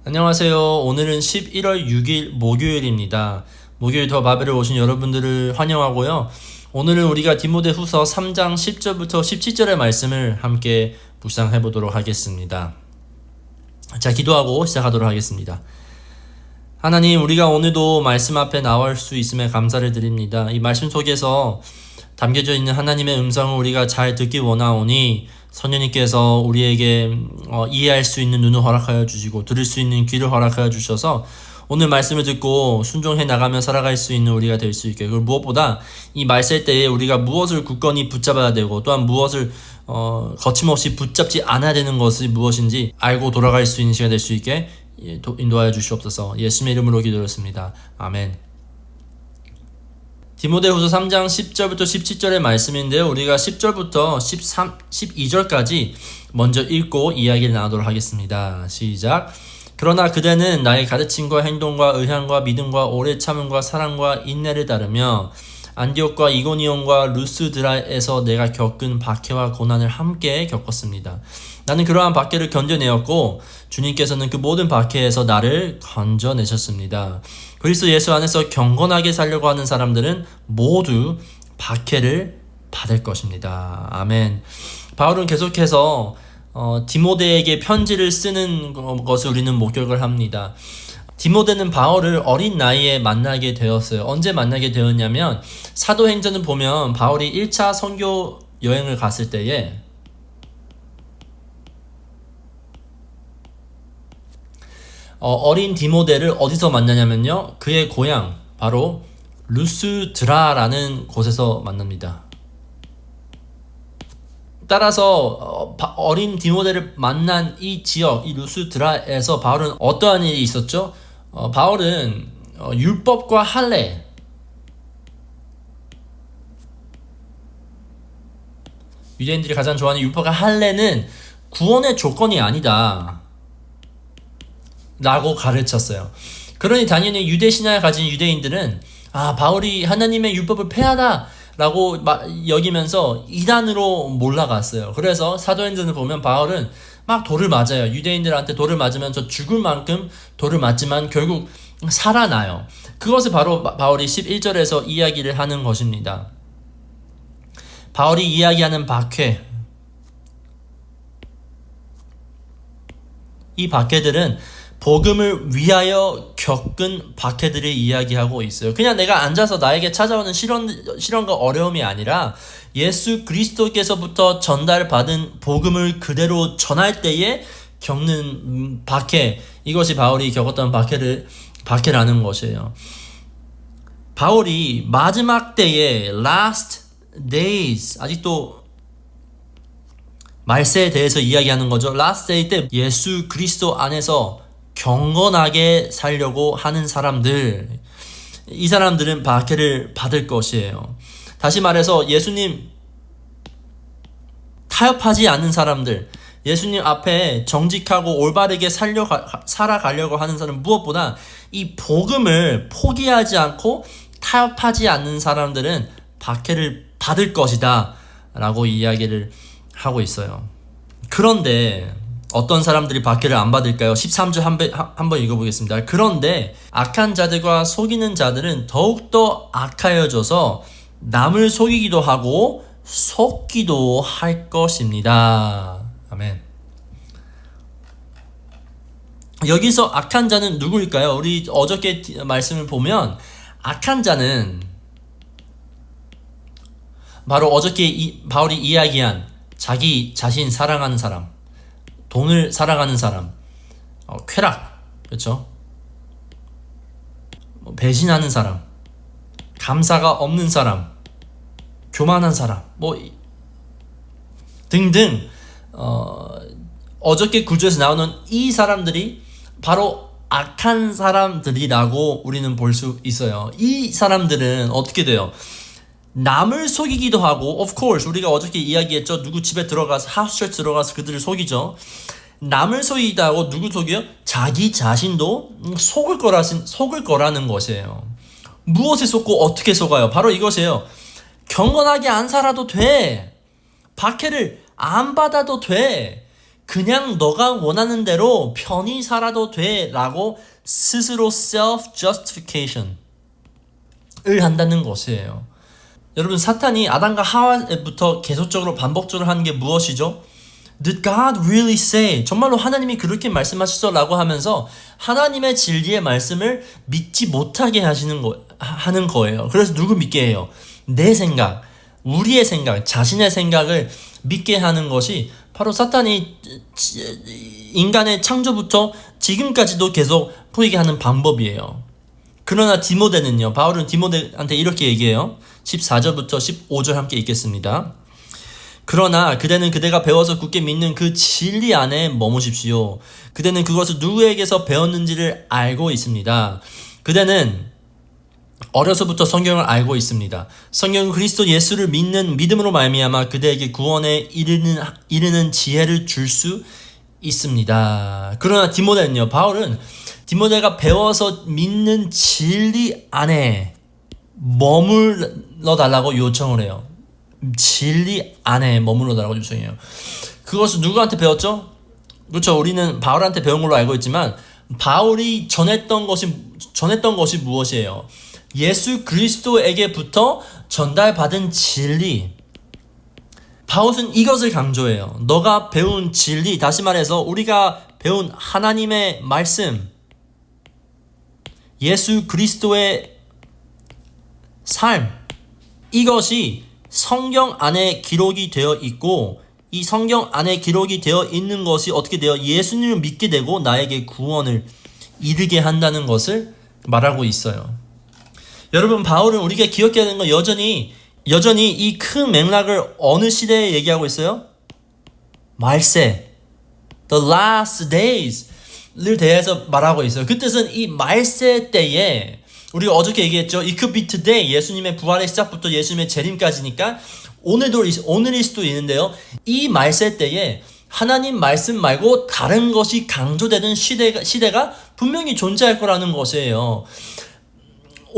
안녕하세요. 오늘은 11월 6일 목요일입니다. 목요일 더 바벨에 오신 여러분들을 환영하고요. 오늘은 우리가 디모데후서 3장 10절부터 17절의 말씀을 함께 묵상해 보도록 하겠습니다. 자, 기도하고 시작하도록 하겠습니다. 하나님, 우리가 오늘도 말씀 앞에 나올 수 있음에 감사를 드립니다. 이 말씀 속에서 담겨져 있는 하나님의 음성을 우리가 잘 듣기 원하오니 성령님께서 우리에게 이해할 수 있는 눈을 허락하여 주시고 들을 수 있는 귀를 허락하여 주셔서 오늘 말씀을 듣고 순종해 나가며 살아갈 수 있는 우리가 될 수 있게, 그리고 무엇보다 이 말씀 때에 우리가 무엇을 굳건히 붙잡아야 되고 또한 무엇을 거침없이 붙잡지 않아야 되는 것이 무엇인지 알고 돌아갈 수 있는 시간 될 수 있게 인도하여 주시옵소서. 예수님의 이름으로 기도했습니다. 아멘. 디모데후서 3장 10절부터 17절의 말씀인데요. 우리가 10절부터 12절까지 먼저 읽고 이야기를 나누도록 하겠습니다. 시작. 그러나 그대는 나의 가르침과 행동과 의향과 믿음과 오래 참음과 사랑과 인내를 따르며 안디옥과 이고니온과 루스드라에서 내가 겪은 박해와 고난을 함께 겪었습니다. 나는 그러한 박해를 견뎌내었고 주님께서는 그 모든 박해에서 나를 건져내셨습니다. 그리스도 예수 안에서 경건하게 살려고 하는 사람들은 모두 박해를 받을 것입니다. 아멘. 바울은 계속해서 디모데에게 편지를 쓰는 것을 우리는 목격을 합니다. 디모데는 바울을 어린 나이에 만나게 되었어요. 언제 만나게 되었냐면 사도행전을 보면 바울이 1차 선교 여행을 갔을 때에 어린 디모데를 어디서 만나냐면요, 그의 고향 바로 루스드라라는 곳에서 만납니다. 따라서 어린 디모데를 만난 이 지역, 이 루스드라에서 바울은 어떠한 일이 있었죠? 바울은 율법과 할례, 유대인들이 가장 좋아하는 율법과 할례는 구원의 조건이 아니다 라고 가르쳤어요. 그러니 당연히 유대 신앙을 가진 유대인들은 바울이 하나님의 율법을 폐하다 라고 여기면서 이단으로 몰라갔어요. 그래서 사도행전을 보면 바울은 막 돌을 맞아요. 유대인들한테 돌을 맞으면서 죽을 만큼 돌을 맞지만 결국 살아나요. 그것을 바로 바울이 11절에서 이야기를 하는 것입니다. 바울이 이야기하는 박해, 이 박해들은 복음을 위하여 겪은 박해들을 이야기하고 있어요. 그냥 내가 앉아서 나에게 찾아오는 시련과 어려움이 아니라 예수 그리스도께서부터 전달받은 복음을 그대로 전할 때에 겪는 박해, 이것이 바울이 겪었던 박해라는 것이에요. 바울이 마지막 때에 last days, 아직도 말세에 대해서 이야기하는 거죠. last day 때 예수 그리스도 안에서 경건하게 살려고 하는 사람들, 이 사람들은 박해를 받을 것이에요. 다시 말해서 예수님 타협하지 않는 사람들, 예수님 앞에 정직하고 올바르게 살아가려고 하는 사람, 무엇보다 이 복음을 포기하지 않고 타협하지 않는 사람들은 박해를 받을 것이다 라고 이야기를 하고 있어요. 그런데 어떤 사람들이 박해를 안 받을까요? 13절 한번 읽어보겠습니다. 그런데 악한 자들과 속이는 자들은 더욱더 악하여져서 남을 속이기도 하고 속기도 할 것입니다. 아멘. 여기서 악한 자는 누구일까요? 우리 어저께 말씀을 보면 악한 자는 바로 어저께 바울이 이야기한 자기 자신 사랑하는 사람, 돈을 사랑하는 사람, 쾌락, 그렇죠? 배신하는 사람, 감사가 없는 사람, 교만한 사람, 등등 어저께 구절에서 나오는 이 사람들이 바로 악한 사람들이라고 우리는 볼 수 있어요. 이 사람들은 어떻게 돼요? 남을 속이기도 하고, of course 우리가 어저께 이야기했죠. 누구 집에 들어가서 하우스처치 들어가서 그들을 속이죠. 남을 속이기도 하고 누구 속여요? 자기 자신도 속을 거라는 것이에요. 무엇에 속고 어떻게 속아요? 바로 이것이에요. 경건하게 안 살아도 돼. 박해를 안 받아도 돼. 그냥 너가 원하는 대로 편히 살아도 돼 라고 스스로 self-justification을 한다는 것이에요. 여러분, 사탄이 아담과 하와부터 계속적으로 반복적으로 하는 게 무엇이죠? Did God really say? 정말로 하나님이 그렇게 말씀하셨어? 라고 하면서 하나님의 진리의 말씀을 믿지 못하게 하는 거예요. 그래서 누구 믿게 해요? 내 생각, 우리의 생각, 자신의 생각을 믿게 하는 것이 바로 사탄이 인간의 창조부터 지금까지도 계속 보이게 하는 방법이에요. 그러나 디모데는요, 바울은 디모데한테 이렇게 얘기해요. 14절부터 15절 함께 읽겠습니다. 그러나 그대는 그대가 배워서 굳게 믿는 그 진리 안에 머무십시오. 그대는 그것을 누구에게서 배웠는지를 알고 있습니다. 그대는 어려서부터 성경을 알고 있습니다. 성경은 그리스도 예수를 믿는 믿음으로 말미암아 그대에게 구원에 이르는 지혜를 줄 수 있습니다. 그러나 디모데는요, 바울은 디모데가 배워서 믿는 진리 안에 머물러 달라고 요청을 해요. 진리 안에 머물러 달라고 요청해요. 그것을 누구한테 배웠죠? 그렇죠. 우리는 바울한테 배운 걸로 알고 있지만 바울이 전했던 것이 무엇이에요? 예수 그리스도에게부터 전달받은 진리. 바울은 이것을 강조해요. 너가 배운 진리, 다시 말해서 우리가 배운 하나님의 말씀, 예수 그리스도의 삶, 이것이 성경 안에 기록이 되어 있고, 이 성경 안에 기록이 되어 있는 것이 어떻게 돼요? 예수님을 믿게 되고 나에게 구원을 이르게 한다는 것을 말하고 있어요. 여러분, 바울은 우리가 기억해야 되는 건 여전히 이 큰 맥락을 어느 시대에 얘기하고 있어요? 말세, the last days를 대해서 말하고 있어요. 그 뜻은 이 말세 때에, 우리가 어저께 얘기했죠. It could be today. 예수님의 부활의 시작부터 예수님의 재림까지니까 오늘일 수도 있는데요. 이 말세 때에 하나님 말씀 말고 다른 것이 강조되는 시대가 분명히 존재할 거라는 것이에요.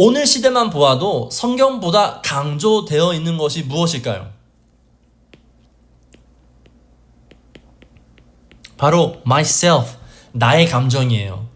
오늘 시대만 보아도 성경보다 강조되어 있는 것이 무엇일까요? 바로 myself, 나의 감정이에요.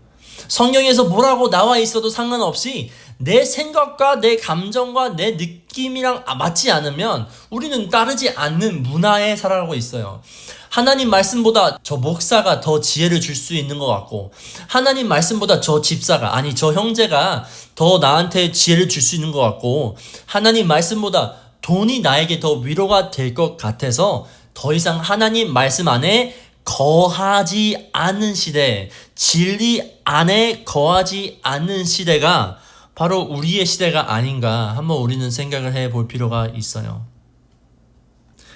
성경에서 뭐라고 나와 있어도 상관없이 내 생각과 내 감정과 내 느낌이랑 맞지 않으면 우리는 따르지 않는 문화에 살아가고 있어요. 하나님 말씀보다 저 목사가 더 지혜를 줄 수 있는 것 같고, 하나님 말씀보다 저 집사가, 아니 저 형제가 더 나한테 지혜를 줄 수 있는 것 같고, 하나님 말씀보다 돈이 나에게 더 위로가 될 것 같아서 더 이상 하나님 말씀 안에 거하지 않는 시대, 진리 안에 거하지 않는 시대가 바로 우리의 시대가 아닌가 한번 우리는 생각을 해볼 필요가 있어요.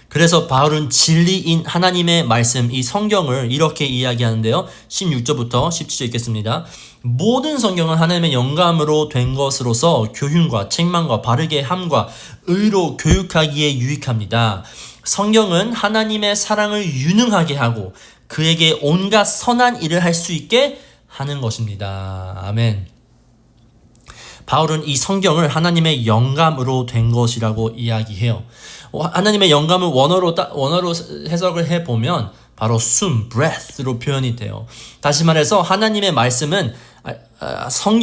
그래서 바울은 진리인 하나님의 말씀, 이 성경을 이렇게 이야기하는데요. 16절부터 17절 읽겠습니다. 모든 성경은 하나님의 영감으로 된 것으로서 교훈과 책망과 바르게 함과 의로 교육하기에 유익합니다. 성경은 하나님의 사랑을 유능하게 하고 그에게 온갖 선한 일을 할 수 있게 하는 것입니다. 아멘. 바울은 이 성경을 하나님의 영감으로 된 것이라고 이야기해요. 하나님의 영감을 원어로 해석을 해보면 바로 숨, breath로 표현이 돼요. 다시 말해서 하나님의 말씀은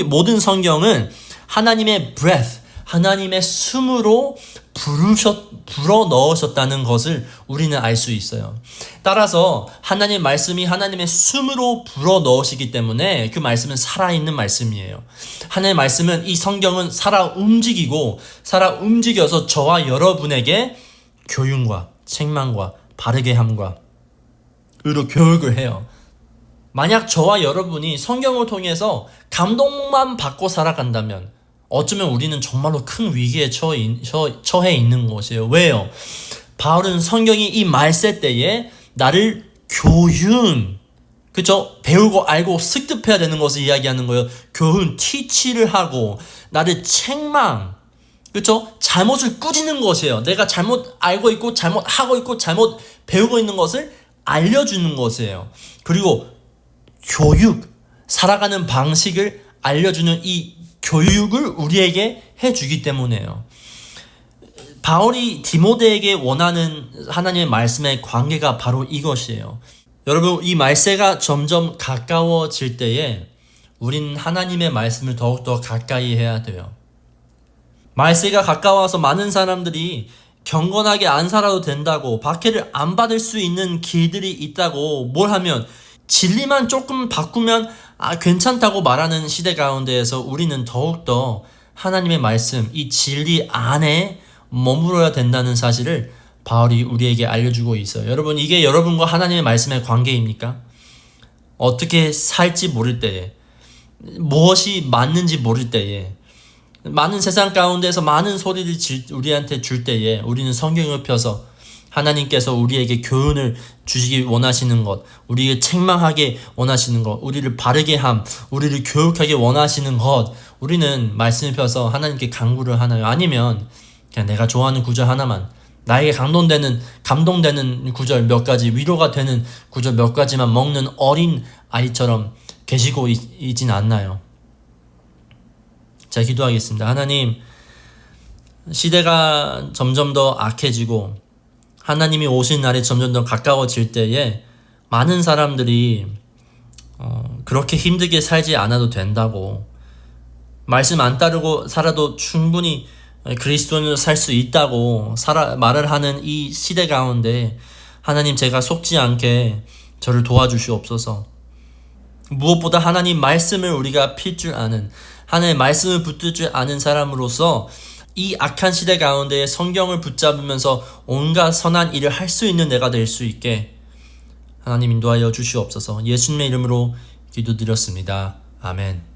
모든 성경은 하나님의 breath, 하나님의 숨으로 불어 넣으셨다는 것을 우리는 알 수 있어요. 따라서 하나님의 말씀이 하나님의 숨으로 불어 넣으시기 때문에 그 말씀은 살아있는 말씀이에요. 하나님의 말씀은, 이 성경은 살아 움직여서 저와 여러분에게 교훈과 책망과 바르게 함과 의로 교육을 해요. 만약 저와 여러분이 성경을 통해서 감동만 받고 살아간다면 어쩌면 우리는 정말로 큰 위기에 처해 있는 것이에요. 왜요? 바울은 성경이 이 말세 때에 나를 교훈, 그쵸? 배우고 알고 습득해야 되는 것을 이야기하는 거예요. 교훈, teach를 하고 나를 책망, 그쵸? 잘못을 꾸짖는 것이에요. 내가 잘못 알고 있고 잘못하고 있고 잘못 배우고 있는 것을 알려주는 것이에요. 그리고 교육, 살아가는 방식을 알려주는 이 교육을 우리에게 해주기 때문에요. 바울이 디모데에게 원하는 하나님의 말씀의 관계가 바로 이것이에요. 여러분, 이 말세가 점점 가까워질 때에 우린 하나님의 말씀을 더욱더 가까이 해야 돼요. 말세가 가까워서 많은 사람들이 경건하게 안 살아도 된다고, 박해를 안 받을 수 있는 길들이 있다고, 뭘 하면 진리만 조금 바꾸면 괜찮다고 말하는 시대 가운데에서 우리는 더욱더 하나님의 말씀, 이 진리 안에 머물러야 된다는 사실을 바울이 우리에게 알려주고 있어요. 여러분, 이게 여러분과 하나님의 말씀의 관계입니까? 어떻게 살지 모를 때에, 무엇이 맞는지 모를 때에, 많은 세상 가운데서 많은 소리를 우리한테 줄 때에 우리는 성경을 펴서 하나님께서 우리에게 교훈을 주시기 원하시는 것, 우리를 책망하게 원하시는 것, 우리를 바르게 함, 우리를 교육하게 원하시는 것, 우리는 말씀을 펴서 하나님께 간구를 하나요? 아니면 그냥 내가 좋아하는 구절 하나만, 나에게 감동되는 구절 몇 가지, 위로가 되는 구절 몇 가지만 먹는 어린 아이처럼 계시고 있진 않나요? 자, 기도하겠습니다. 하나님, 시대가 점점 더 악해지고 하나님이 오신 날이 점점 더 가까워질 때에 많은 사람들이 그렇게 힘들게 살지 않아도 된다고, 말씀 안 따르고 살아도 충분히 그리스도인으로 살 수 있다고 말을 하는 이 시대 가운데 하나님, 제가 속지 않게 저를 도와주시옵소서. 무엇보다 하나님 말씀을 우리가 필 줄 아는, 하나님의 말씀을 붙들 줄 아는 사람으로서 이 악한 시대 가운데 성경을 붙잡으면서 온갖 선한 일을 할 수 있는 내가 될 수 있게 하나님 인도하여 주시옵소서. 예수님의 이름으로 기도드렸습니다. 아멘.